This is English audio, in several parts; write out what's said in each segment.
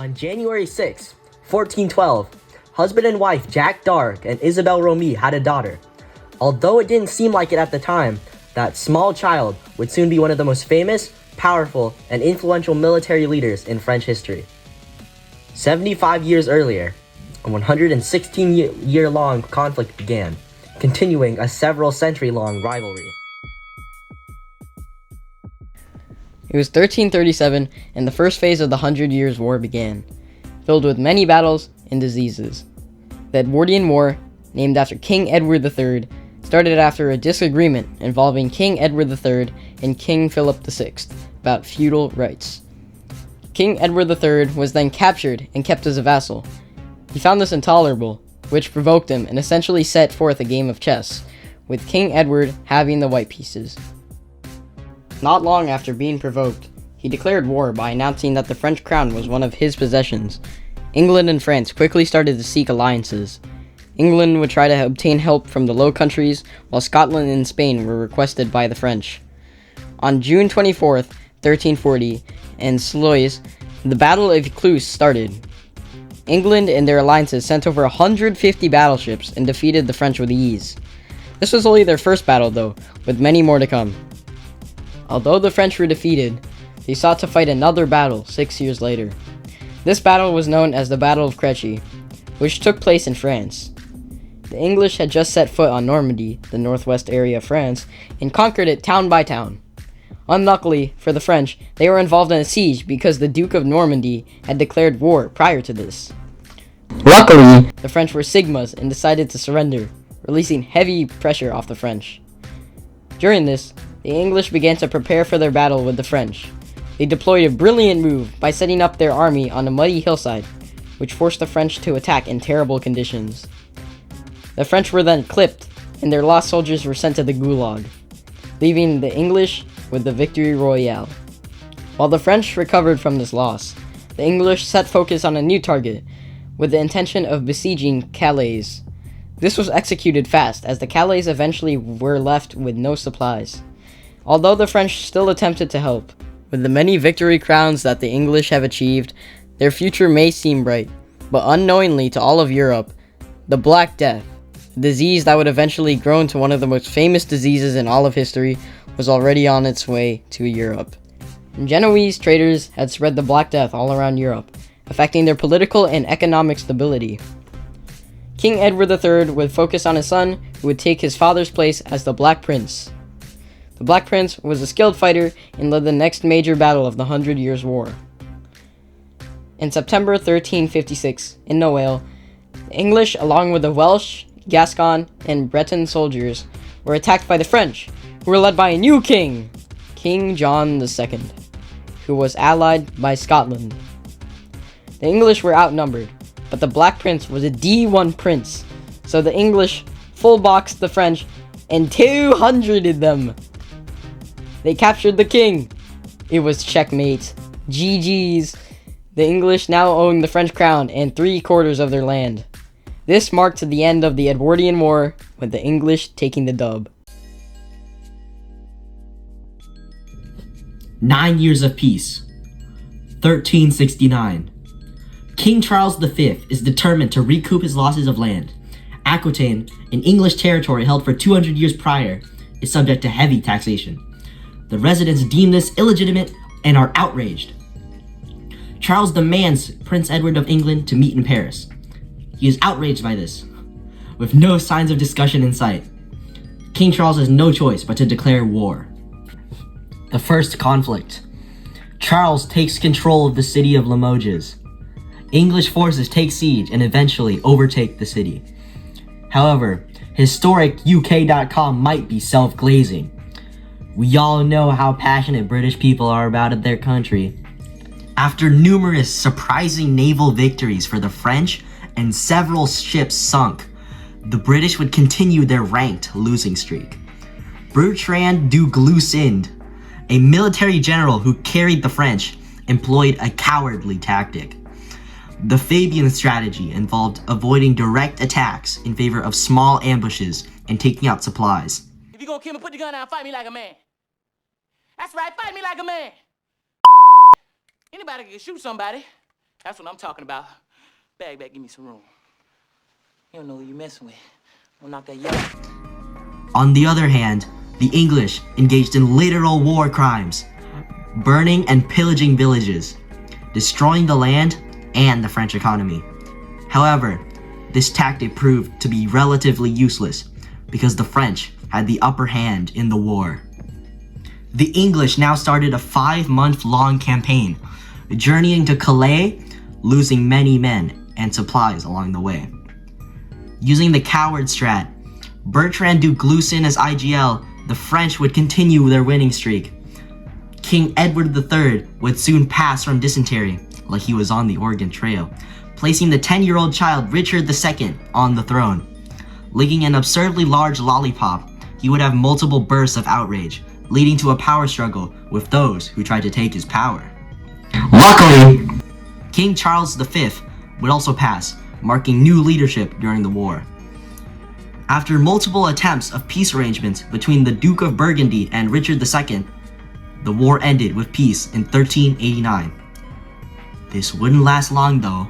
On January 6, 1412, husband and wife Jack d'Arc and Isabelle Romee had a daughter. Although it didn't seem like it at the time, that small child would soon be one of the most famous, powerful, and influential military leaders in French history. 75 years earlier, a 116-year-long conflict began, continuing a several century-long rivalry. It was 1337, and the first phase of the 100 Years' War began, filled with many battles and diseases. The Edwardian War, named after King Edward III, started after a disagreement involving King Edward III and King Philip VI about feudal rights. King Edward III was then captured and kept as a vassal. He found this intolerable, which provoked him and essentially set forth a game of chess, with King Edward having the white pieces. Not long after being provoked, he declared war by announcing that the French crown was one of his possessions. England and France quickly started to seek alliances. England would try to obtain help from the Low Countries, while Scotland and Spain were requested by the French. On June 24th, 1340, in Sluys, the Battle of Cluse started. England and their alliances sent over 150 battleships and defeated the French with ease. This was only their first battle, though, with many more to come. Although the French were defeated, they sought to fight another battle 6 years later. This battle was known as the Battle of Crécy, which took place in France. The English had just set foot on Normandy, the northwest area of France, and conquered it town by town. Unluckily for the French, they were involved in a siege because the Duke of Normandy had declared war prior to this. Luckily, the French were Sigmas and decided to surrender, releasing heavy pressure off the French. During this, the English began to prepare for their battle with the French. They deployed a brilliant move by setting up their army on a muddy hillside, which forced the French to attack in terrible conditions. The French were then clipped, and their lost soldiers were sent to the Gulag, leaving the English with the victory royale. While the French recovered from this loss, the English set focus on a new target, with the intention of besieging Calais. This was executed fast, as the Calais eventually were left with no supplies. Although the French still attempted to help, with the many victory crowns that the English have achieved, their future may seem bright, but unknowingly to all of Europe, the Black Death, a disease that would eventually grow into one of the most famous diseases in all of history, was already on its way to Europe. And Genoese traders had spread the Black Death all around Europe, affecting their political and economic stability. King Edward III would focus on his son, who would take his father's place as the Black Prince. The Black Prince was a skilled fighter and led the next major battle of the 100 Years' War. In September 1356, in Noailles, the English, along with the Welsh, Gascon, and Breton soldiers, were attacked by the French, who were led by a new king, King John II, who was allied by Scotland. The English were outnumbered, but the Black Prince was a D1 prince, so the English full-boxed the French and 200'd them. They captured the king. It was checkmate. GG's. The English now owned the French crown and 3/4 of their land. This marked the end of the Edwardian War, with the English taking the dub. 9 years of peace. 1369. King Charles V is determined to recoup his losses of land. Aquitaine, an English territory held for 200 years prior, is subject to heavy taxation. The residents deem this illegitimate and are outraged. Charles demands Prince Edward of England to meet in Paris. He is outraged by this, with no signs of discussion in sight. King Charles has no choice but to declare war. The first conflict. Charles takes control of the city of Limoges. English forces take siege and eventually overtake the city. However, historic UK.com might be self-glazing. We all know how passionate British people are about their country. After numerous surprising naval victories for the French and several ships sunk, the British would continue their ranked losing streak. Bertrand du Glucinde, a military general who carried the French, employed a cowardly tactic. The Fabian strategy involved avoiding direct attacks in favor of small ambushes and taking out supplies. If you gonna kill me, put the gun down, fight me like a man. That's right, fight me like a man. Anybody can shoot somebody. That's what I'm talking about. Bag back, give me some room. You don't know who you messing with. Don't knock that yellow. On the other hand, the English engaged in literal war crimes, burning and pillaging villages, destroying the land and the French economy. However, this tactic proved to be relatively useless because the French had the upper hand in the war. The English now started a 5-month-long campaign, journeying to Calais, losing many men and supplies along the way. Using the coward strat, Bertrand du Glusin as IGL, the French would continue their winning streak. King Edward III would soon pass from dysentery, like he was on the Oregon Trail, placing the 10-year-old child Richard II on the throne. Licking an absurdly large lollipop, he would have multiple bursts of outrage, leading to a power struggle with those who tried to take his power. Luckily, King Charles V would also pass, marking new leadership during the war. After multiple attempts of peace arrangements between the Duke of Burgundy and Richard II, the war ended with peace in 1389. This wouldn't last long though.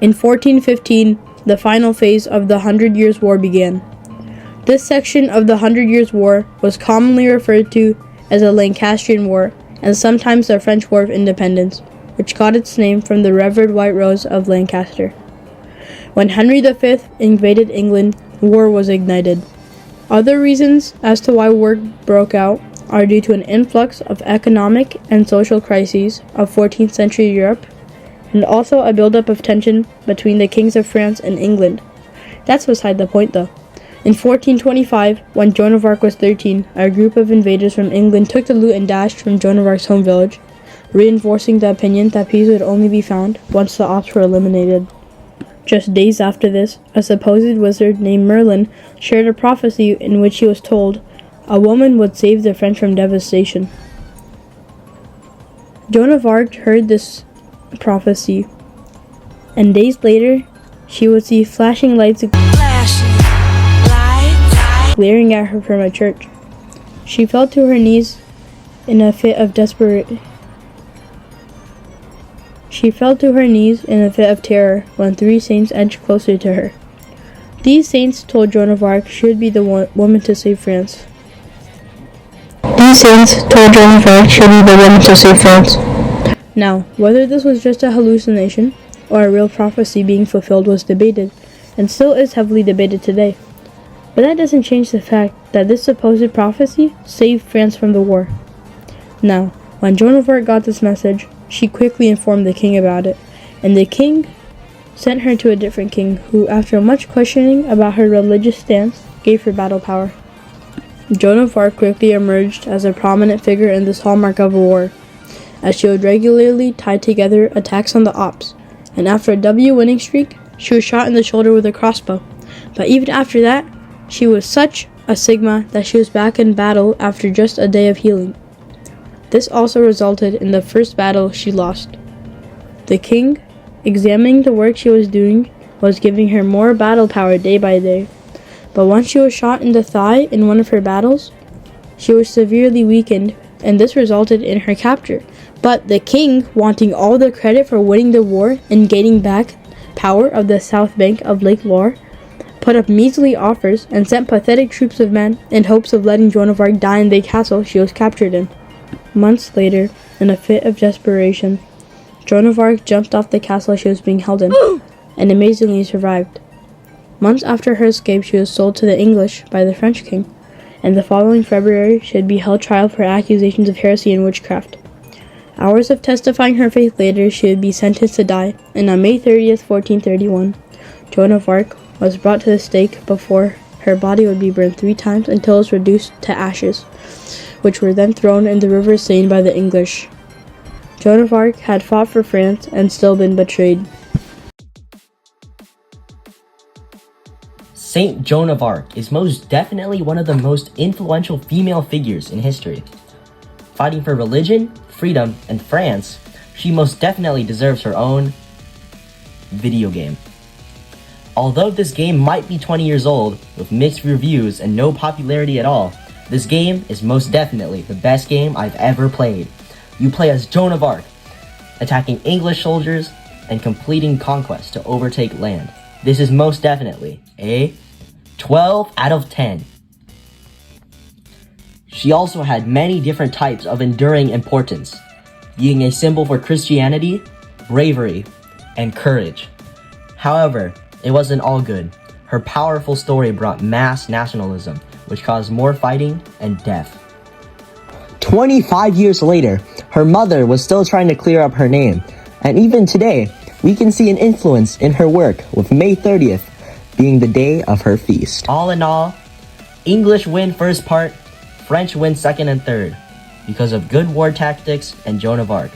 In 1415, the final phase of the Hundred Years' War began. This section of the Hundred Years' War was commonly referred to as the Lancastrian War and sometimes the French War of Independence, which got its name from the revered White Rose of Lancaster. When Henry V invaded England, war was ignited. Other reasons as to why war broke out are due to an influx of economic and social crises of 14th century Europe, and also a buildup of tension between the kings of France and England. That's beside the point though. In 1425, when Joan of Arc was 13, a group of invaders from England took the loot and dashed from Joan of Arc's home village, reinforcing the opinion that peace would only be found once the ops were eliminated. Just days after this, a supposed wizard named Merlin shared a prophecy in which he was told a woman would save the French from devastation. Joan of Arc heard this prophecy, and days later, she would see flashing lights glaring at her from a church. She fell to her knees in a fit of terror when 3 saints edged closer to her. These saints told Joan of Arc she would be the woman to save France. Now, whether this was just a hallucination or a real prophecy being fulfilled was debated, and still is heavily debated today. But that doesn't change the fact that this supposed prophecy saved France from the war. Now, when Joan of Arc got this message, she quickly informed the king about it, and the king sent her to a different king who, after much questioning about her religious stance, gave her battle power. Joan of Arc quickly emerged as a prominent figure in this hallmark of a war, as she would regularly tie together attacks on the ops, and after a W winning streak, she was shot in the shoulder with a crossbow. But even after that, she was such a Sigma that she was back in battle after just a day of healing. This also resulted in the first battle she lost. The king, examining the work she was doing, was giving her more battle power day by day. But once she was shot in the thigh in one of her battles, she was severely weakened, and this resulted in her capture. But the king, wanting all the credit for winning the war and gaining back power of the south bank of Lake Loire, put up measly offers and sent pathetic troops of men in hopes of letting Joan of Arc die in the castle she was captured in. Months later, in a fit of desperation, Joan of Arc jumped off the castle she was being held in, and amazingly survived. Months after her escape, she was sold to the English by the French king, and the following February she would be held trial for accusations of heresy and witchcraft. Hours of testifying her faith later, she would be sentenced to die, and on May 30th, 1431, Joan of Arc was brought to the stake before her body would be burned 3 times until it was reduced to ashes, which were then thrown in the river Seine by the English. Joan of Arc had fought for France and still been betrayed. Saint Joan of Arc is most definitely one of the most influential female figures in history. Fighting for religion, freedom, and France, she most definitely deserves her own video game. Although this game might be 20 years old, with mixed reviews and no popularity at all, this game is most definitely the best game I've ever played. You play as Joan of Arc, attacking English soldiers and completing conquest to overtake land. This is most definitely a 12 out of 10. She also had many different types of enduring importance, being a symbol for Christianity, bravery, and courage. However, it wasn't all good. Her powerful story brought mass nationalism, which caused more fighting and death. 25 years later, her mother was still trying to clear up her name, and even today, we can see an influence in her work, with May 30th being the day of her feast. All in all, English win first part, French win second and third, because of good war tactics and Joan of Arc.